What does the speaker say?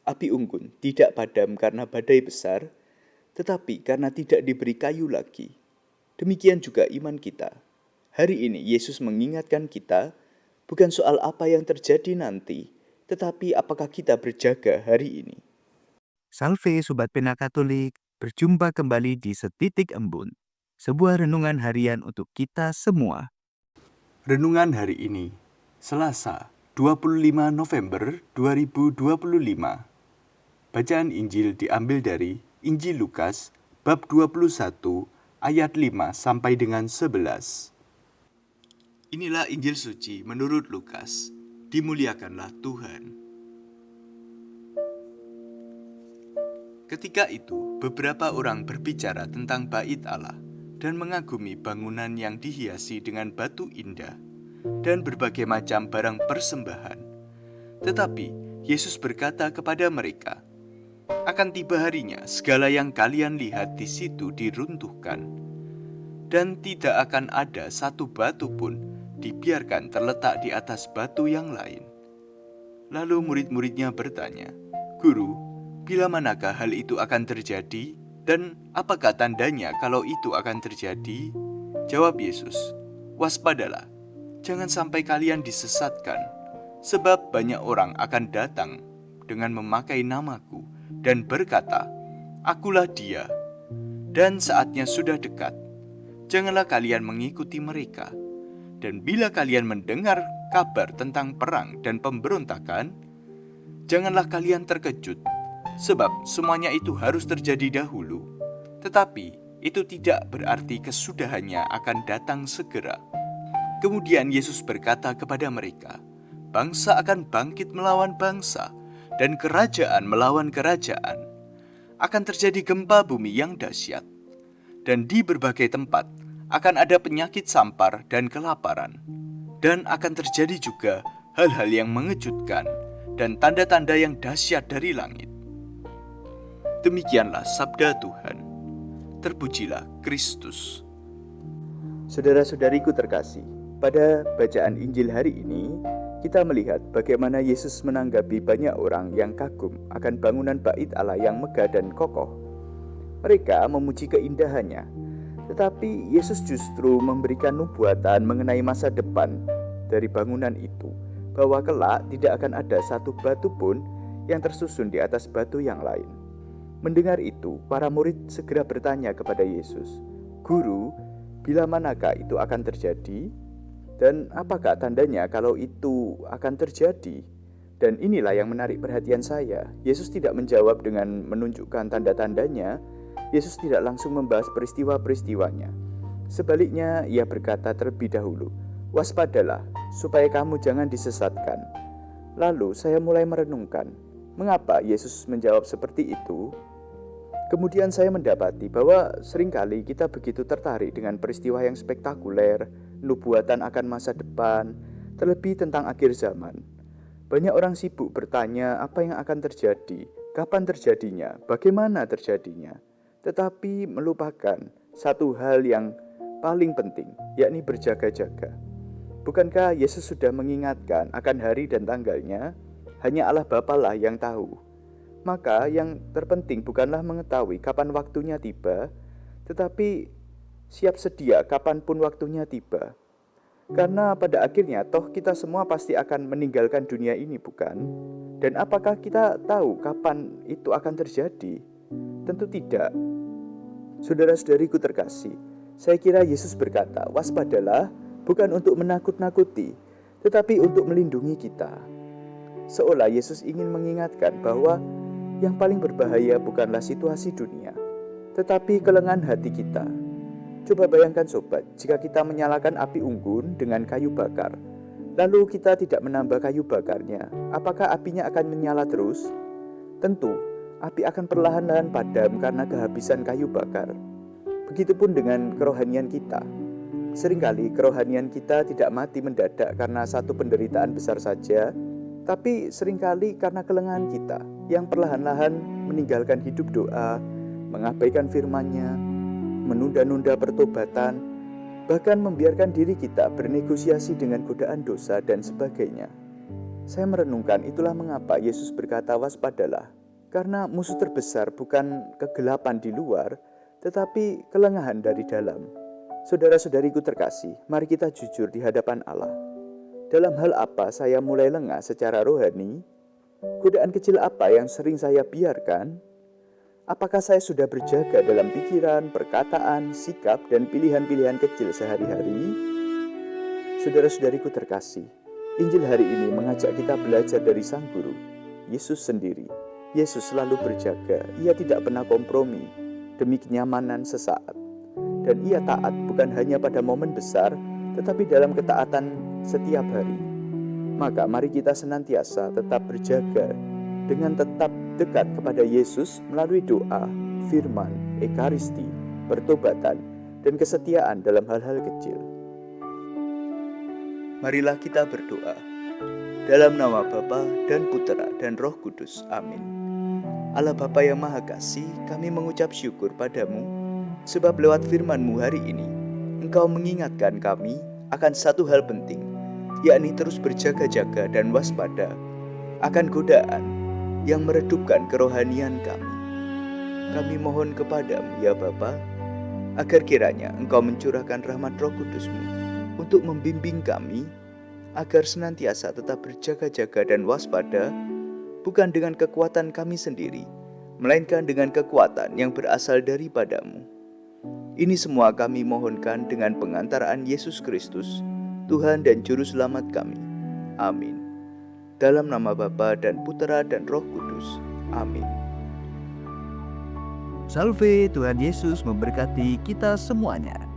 Api unggun tidak padam karena badai besar, tetapi karena tidak diberi kayu lagi. Demikian juga iman kita. Hari ini Yesus mengingatkan kita bukan soal apa yang terjadi nanti, tetapi apakah kita berjaga hari ini. Salve Sobat Pena Katolik, berjumpa kembali di Setitik Embun, sebuah renungan harian untuk kita semua. Renungan hari ini, Selasa, 25 November 2025. Bacaan Injil diambil dari Injil Lukas, bab 21, ayat 5 sampai dengan 11. Inilah Injil suci menurut Lukas. Dimuliakanlah Tuhan. Ketika itu, beberapa orang berbicara tentang bait Allah dan mengagumi bangunan yang dihiasi dengan batu indah dan berbagai macam barang persembahan. Tetapi Yesus berkata kepada mereka, "Akan tiba harinya segala yang kalian lihat di situ diruntuhkan, dan tidak akan ada satu batu pun dibiarkan terletak di atas batu yang lain." Lalu murid-muridnya bertanya, "Guru, bila manakah hal itu akan terjadi, dan apakah tandanya kalau itu akan terjadi?" Jawab Yesus, "Waspadalah, jangan sampai kalian disesatkan, sebab banyak orang akan datang dengan memakai namaku dan berkata, 'Akulah dia,' dan saatnya sudah dekat. Janganlah kalian mengikuti mereka. Dan bila kalian mendengar kabar tentang perang dan pemberontakan, janganlah kalian terkejut, sebab semuanya itu harus terjadi dahulu. Tetapi itu tidak berarti kesudahannya akan datang segera." Kemudian Yesus berkata kepada mereka, "Bangsa akan bangkit melawan bangsa, dan kerajaan melawan kerajaan. Akan terjadi gempa bumi yang dahsyat, dan di berbagai tempat akan ada penyakit sampar dan kelaparan. Dan akan terjadi juga hal-hal yang mengejutkan dan tanda-tanda yang dahsyat dari langit." Demikianlah sabda Tuhan. Terpujilah Kristus. Saudara-saudariku terkasih, pada bacaan Injil hari ini, kita melihat bagaimana Yesus menanggapi banyak orang yang kagum akan bangunan bait Allah yang megah dan kokoh. Mereka memuji keindahannya, tetapi Yesus justru memberikan nubuatan mengenai masa depan dari bangunan itu, bahwa kelak tidak akan ada satu batu pun yang tersusun di atas batu yang lain. Mendengar itu, para murid segera bertanya kepada Yesus, "Guru, bila manakah itu akan terjadi? Dan apakah tandanya kalau itu akan terjadi?" Dan inilah yang menarik perhatian saya. Yesus tidak menjawab dengan menunjukkan tanda-tandanya. Yesus tidak langsung membahas peristiwa-peristiwanya. Sebaliknya, ia berkata terlebih dahulu, "Waspadalah, supaya kamu jangan disesatkan." Lalu saya mulai merenungkan, mengapa Yesus menjawab seperti itu? Kemudian saya mendapati bahwa seringkali kita begitu tertarik dengan peristiwa yang spektakuler, nubuatan akan masa depan, terlebih tentang akhir zaman. Banyak orang sibuk bertanya apa yang akan terjadi, kapan terjadinya, bagaimana terjadinya, tetapi melupakan satu hal yang paling penting, yakni berjaga-jaga. Bukankah Yesus sudah mengingatkan akan hari dan tanggalnya? Hanya Allah Bapa lah yang tahu. Maka yang terpenting bukanlah mengetahui kapan waktunya tiba, tetapi siap sedia kapanpun waktunya tiba. Karena pada akhirnya toh kita semua pasti akan meninggalkan dunia ini, bukan? Dan apakah kita tahu kapan itu akan terjadi? Tentu tidak. Saudara-saudariku terkasih, saya kira Yesus berkata, "Waspadalah," bukan untuk menakut-nakuti, tetapi untuk melindungi kita. Seolah Yesus ingin mengingatkan bahwa yang paling berbahaya bukanlah situasi dunia, tetapi kelengahan hati kita. Coba bayangkan sobat, jika kita menyalakan api unggun dengan kayu bakar, lalu kita tidak menambah kayu bakarnya, apakah apinya akan menyala terus? Tentu, api akan perlahan-lahan padam karena kehabisan kayu bakar. Begitupun dengan kerohanian kita. Seringkali kerohanian kita tidak mati mendadak karena satu penderitaan besar saja, tapi seringkali karena kelengahan kita yang perlahan-lahan meninggalkan hidup doa, mengabaikan firman-Nya, menunda-nunda pertobatan, bahkan membiarkan diri kita bernegosiasi dengan godaan dosa dan sebagainya. Saya merenungkan itulah mengapa Yesus berkata waspadalah, karena musuh terbesar bukan kegelapan di luar, tetapi kelengahan dari dalam. Saudara-saudariku terkasih, mari kita jujur di hadapan Allah. Dalam hal apa saya mulai lengah secara rohani? Godaan kecil apa yang sering saya biarkan? Apakah saya sudah berjaga dalam pikiran, perkataan, sikap, dan pilihan-pilihan kecil sehari-hari? Saudara-saudariku terkasih, Injil hari ini mengajak kita belajar dari Sang Guru, Yesus sendiri. Yesus selalu berjaga, ia tidak pernah kompromi demi kenyamanan sesaat. Dan ia taat bukan hanya pada momen besar, tetapi dalam ketaatan setiap hari. Maka mari kita senantiasa tetap berjaga dengan tetap dekat kepada Yesus melalui doa, firman, ekaristi, pertobatan, dan kesetiaan dalam hal-hal kecil. Marilah kita berdoa. Dalam nama Bapa dan Putera dan Roh Kudus. Amin. Allah Bapa yang Maha Kasih, kami mengucap syukur padamu, sebab lewat firman-Mu hari ini, Engkau mengingatkan kami akan satu hal penting, yakni terus berjaga-jaga dan waspada akan godaan yang meredupkan kerohanian kami. Kami mohon kepadamu ya Bapa, agar kiranya Engkau mencurahkan rahmat Roh Kudus-Mu untuk membimbing kami, agar senantiasa tetap berjaga-jaga dan waspada, bukan dengan kekuatan kami sendiri, melainkan dengan kekuatan yang berasal daripada-Mu. Ini semua kami mohonkan dengan pengantaraan Yesus Kristus, Tuhan dan Juru Selamat kami. Amin. Dalam nama Bapa dan Putera dan Roh Kudus. Amin. Salve, Tuhan Yesus memberkati kita semuanya.